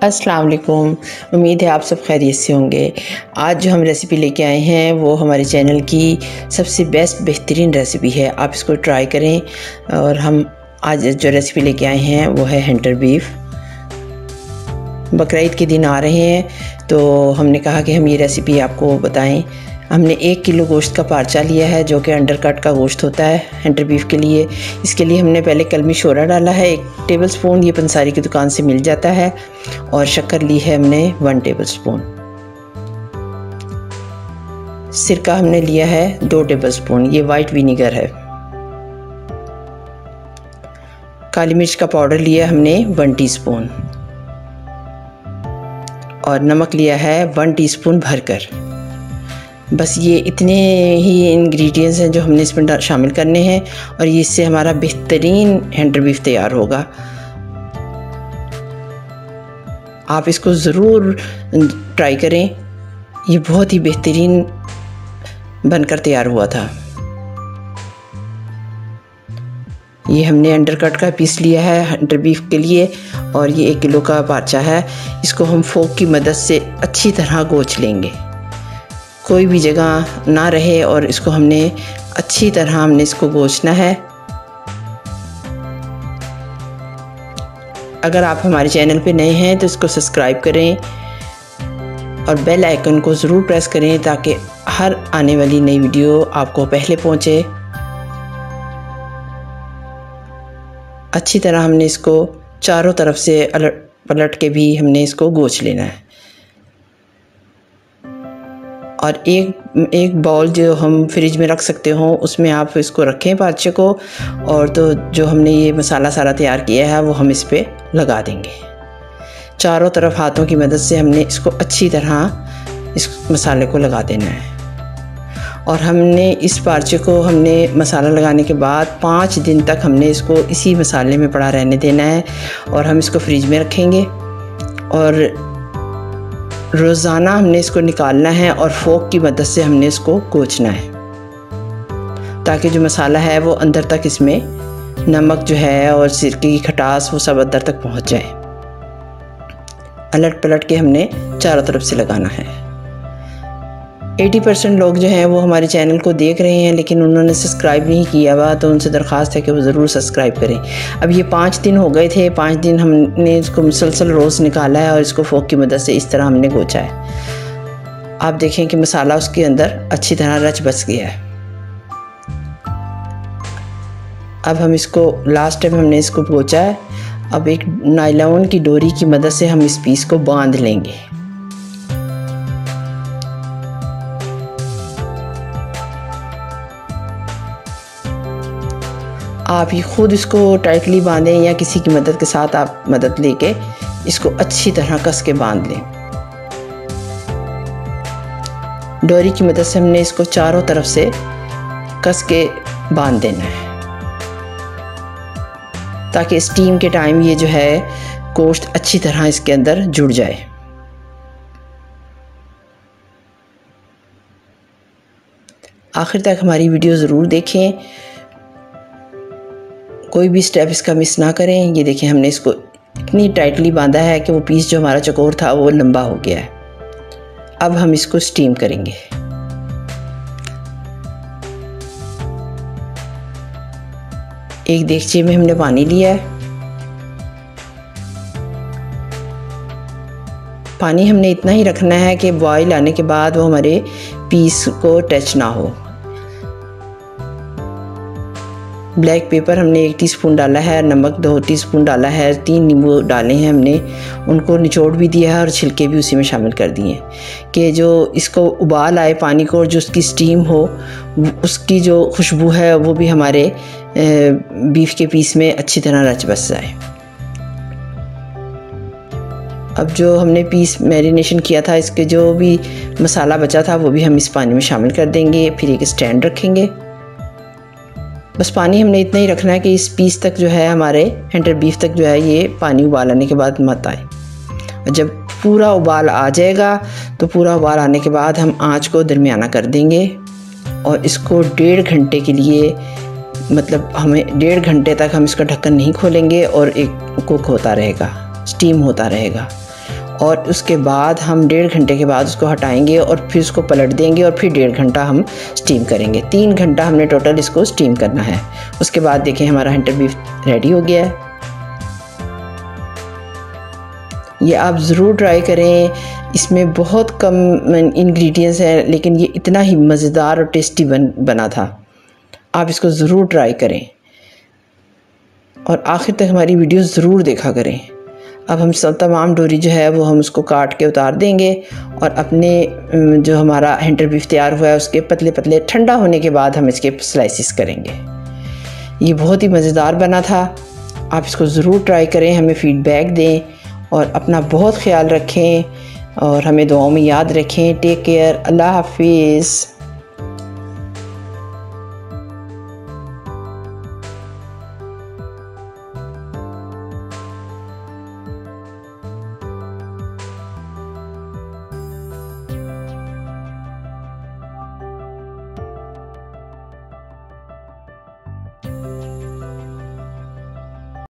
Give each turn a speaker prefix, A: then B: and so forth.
A: अस्सलाम वालेकुम। उम्मीद है आप सब खैरियत से होंगे। आज जो हम रेसिपी लेके आए हैं वो हमारे चैनल की सबसे बेहतरीन रेसिपी है। आप इसको ट्राई करें। और हम आज जो रेसिपी लेके आए हैं वो है हंटर बीफ। बकरा ईद के दिन आ रहे हैं तो हमने कहा कि हम ये रेसिपी आपको बताएं। हमने 1 किलो गोश्त का पार्चा लिया है जो कि अंडरकट का गोश्त होता है हंटर बीफ के लिए। इसके लिए हमने पहले कलमी शोरा डाला है 1 टेबलस्पून, ये पंसारी की दुकान से मिल जाता है। और शक्कर ली है हमने 1 टेबलस्पून। सिरका हमने लिया है 2 टेबलस्पून, ये वाइट विनीगर है। काली मिर्च का पाउडर लिया हमने 1 टीस्पून। और नमक लिया है 1 टीस्पून भरकर। बस ये इतने ही इंग्रेडिएंट्स हैं जो हमने इसमें शामिल करने हैं और इससे हमारा बेहतरीन हंटर बीफ तैयार होगा। आप इसको ज़रूर ट्राई करें, ये बहुत ही बेहतरीन बनकर तैयार हुआ था। ये हमने अंडरकट का पीस लिया है हंटर बीफ के लिए और ये 1 किलो का पार्चा है। इसको हम फोक की मदद से अच्छी तरह गोच लेंगे, कोई भी जगह ना रहे और इसको हमने अच्छी तरह इसको गोचना है। अगर आप हमारे चैनल पे नए हैं तो इसको सब्सक्राइब करें और बेल आइकन को ज़रूर प्रेस करें ताकि हर आने वाली नई वीडियो आपको पहले पहुंचे। अच्छी तरह हमने इसको चारों तरफ से पलट के भी हमने इसको गोच लेना है। और एक बाउल जो हम फ्रिज में रख सकते हो उसमें आप इसको रखें पार्चे को। और तो जो हमने ये मसाला सारा तैयार किया है वो हम इस पे लगा देंगे। चारों तरफ हाथों की मदद से हमने इसको अच्छी तरह इस मसाले को लगा देना है। और हमने इस पार्चे को हमने मसाला लगाने के बाद 5 दिन तक हमने इसको इसी मसाले में पड़ा रहने देना है। और हम इसको फ्रिज में रखेंगे और रोज़ाना हमने इसको निकालना है और फोक की मदद से हमने इसको गोचना है ताकि जो मसाला है वो अंदर तक, इसमें नमक जो है और सिरके की खटास वो सब अंदर तक पहुंच जाए। अलट पलट के हमने चारों तरफ से लगाना है। 80% लोग जो हैं वो हमारे चैनल को देख रहे हैं लेकिन उन्होंने सब्सक्राइब नहीं किया हुआ, तो उनसे दरख्वास्त है कि वो ज़रूर सब्सक्राइब करें। अब ये 5 दिन हो गए थे, 5 दिन हमने इसको मुसलसल रोज़ निकाला है और इसको फोक की मदद से इस तरह हमने गोचा है। आप देखें कि मसाला उसके अंदर अच्छी तरह रच बस गया है। अब हम इसको लास्ट टाइम हमने इसको गोचा है। अब एक नायलॉन की डोरी की मदद से हम इस पीस को बांध लेंगे। आप ही खुद इसको टाइटली बांधें या किसी की मदद के साथ आप मदद लेके इसको अच्छी तरह कस के बांध लें। डोरी की मदद से हमने इसको चारों तरफ से कस के बांध देना है ताकि स्टीम के टाइम ये जो है गोश्त अच्छी तरह इसके अंदर जुड़ जाए। आखिर तक हमारी वीडियो ज़रूर देखें, कोई भी स्टेप इसका मिस ना करें। ये देखें हमने इसको इतनी टाइटली बांधा है कि वो पीस जो हमारा चकोर था वो लंबा हो गया है। अब हम इसको स्टीम करेंगे। एक देगचे में हमने पानी लिया है। पानी हमने इतना ही रखना है कि बॉईल आने के बाद वो हमारे पीस को टच ना हो। ब्लैक पेपर हमने 1 टीस्पून डाला है, नमक 2 टीस्पून डाला है, 3 नींबू डाले हैं हमने, उनको निचोड़ भी दिया है और छिलके भी उसी में शामिल कर दिए कि जो इसको उबाल आए पानी को और जो उसकी स्टीम हो उसकी जो खुशबू है वो भी हमारे बीफ के पीस में अच्छी तरह रच बस जाए। अब जो हमने पीस मैरिनेशन किया था इसके जो भी मसाला बचा था वो भी हम इस पानी में शामिल कर देंगे। फिर एक स्टैंड रखेंगे। बस पानी हमने इतना ही रखना है कि इस पीस तक जो है हमारे हंटर बीफ तक जो है ये पानी उबाल आने के बाद मत आए। और जब पूरा उबाल आ जाएगा तो पूरा उबाल आने के बाद हम आंच को दरमियाना कर देंगे और इसको 1.5 घंटे के लिए, मतलब हमें 1.5 घंटे तक हम इसका ढक्कन नहीं खोलेंगे और एक कुक होता रहेगा। स्टीम होता रहेगा। और उसके बाद हम 1.5 घंटे के बाद उसको हटाएंगे और फिर उसको पलट देंगे और फिर 1.5 घंटा हम स्टीम करेंगे। 3 घंटा हमने टोटल इसको स्टीम करना है। उसके बाद देखें हमारा हंटर बीफ रेडी हो गया है। ये आप ज़रूर ट्राई करें। इसमें बहुत कम इंग्रेडिएंट्स हैं लेकिन ये इतना ही मज़ेदार और टेस्टी बना था। आप इसको ज़रूर ट्राई करें और आखिर तक हमारी वीडियो ज़रूर देखा करें। अब हम सब तमाम डोरी जो है वो हम उसको काट के उतार देंगे और अपने जो हमारा हंटर बीफ तैयार हुआ है उसके पतले पतले ठंडा होने के बाद हम इसके स्लाइसिस करेंगे। ये बहुत ही मज़ेदार बना था। आप इसको ज़रूर ट्राई करें, हमें फ़ीडबैक दें और अपना बहुत ख्याल रखें और हमें दुआओं में याद रखें। Take care. अल्लाह हाफिज़।